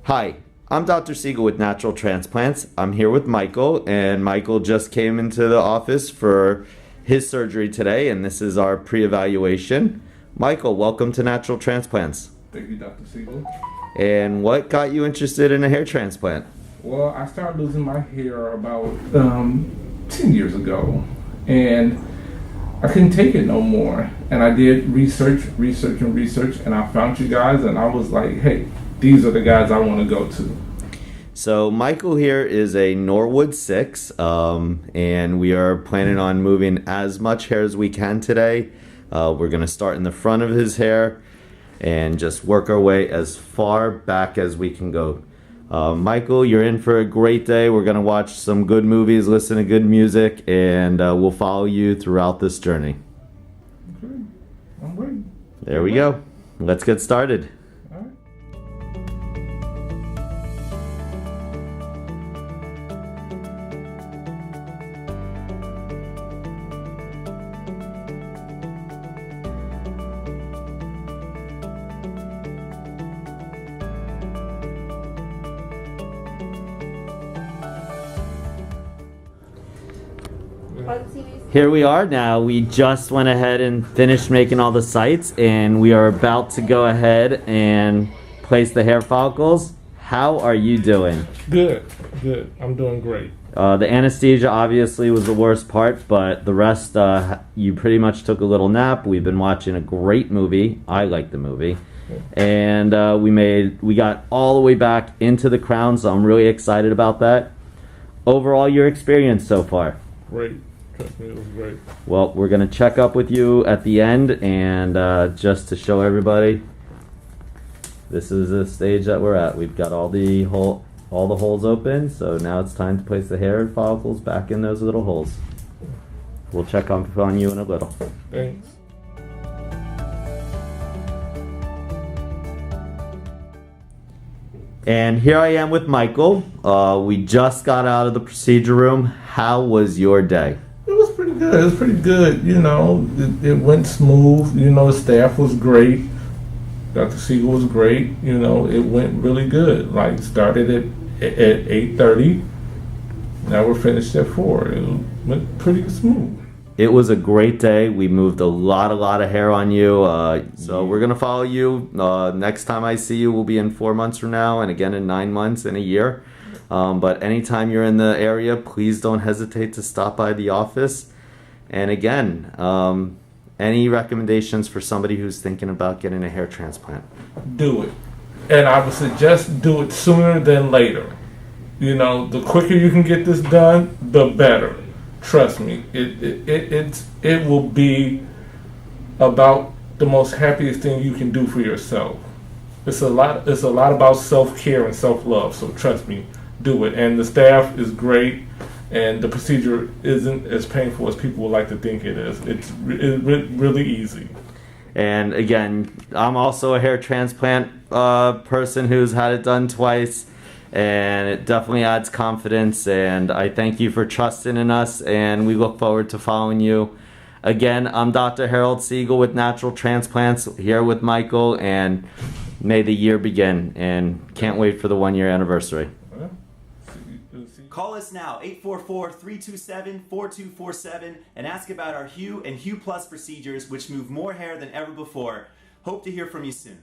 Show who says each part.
Speaker 1: Hi, I'm Dr. Siegel with Natural Transplants. I'm here with Michael, and Michael just came into the office for his surgery today, and this is our pre-evaluation. Michael, welcome to Natural Transplants.
Speaker 2: Thank you, Dr. Siegel.
Speaker 1: And what got you interested in a hair transplant?
Speaker 2: Well, I started losing my hair about 10 years ago, and I couldn't take it no more. And I did research, and I found you guys, and I was like, hey, these are the guys I want to go to.
Speaker 1: So Michael here is a Norwood 6, and we are planning on moving as much hair as we can today. We're going to start in the front of his hair and just work our way as far back as we can go. Michael, you're in for a great day. We're going to watch some good movies, listen to good music, and we'll follow you throughout this journey.
Speaker 2: Okay, I'm ready.
Speaker 1: There we go. Let's get started.
Speaker 2: All right.
Speaker 1: Here we are now. We just went ahead and finished making all the sites, and we are about to go ahead and place the hair follicles. How are you doing?
Speaker 2: Good. I'm doing great.
Speaker 1: The anesthesia obviously was the worst part, but the rest, you pretty much took a little nap. We've been watching a great movie. I like the movie. And we got all the way back into the crown, so I'm really excited about that. Overall, your experience so far?
Speaker 2: Great. Trust me, it was great.
Speaker 1: Well, we're going to check up with you at the end, and just to show everybody, this is the stage that we're at. We've got all the holes open, so now it's time to place the hair follicles back in those little holes. We'll check up on you in a little.
Speaker 2: Thanks.
Speaker 1: And here I am with Michael. We just got out of the procedure room. How was your day?
Speaker 2: It was pretty good. It was pretty good. You know, it went smooth. You know, the staff was great. Dr. Siegel was great. You know, it went really good. Like, started at 8:30. Now we're finished at 4. It went pretty smooth.
Speaker 1: It was a great day. We moved a lot of hair on you. So we're going to follow you. Next time I see you will be in 4 months from now, and again in 9 months and a year. But anytime you're in the area, please don't hesitate to stop by the office. And again, any recommendations for somebody who's thinking about getting a hair transplant?
Speaker 2: Do it. And I would suggest do it sooner than later. You know, the quicker you can get this done, the better. Trust me, it will be about the most happiest thing you can do for yourself. It's a lot about self-care and self-love, so trust me, do it. And the staff is great, and the procedure isn't as painful as people would like to think it is. It's really easy.
Speaker 1: And again, I'm also a hair transplant person who's had it done twice, and it definitely adds confidence, and I thank you for trusting in us, and we look forward to following you. Again, I'm Dr. Harold Siegel with Natural Transplants, here with Michael, and may the year begin, and can't wait for the 1-year anniversary.
Speaker 3: Call us now, 844-327-4247, and ask about our Hue and Hue Plus procedures, which move more hair than ever before. Hope to hear from you soon.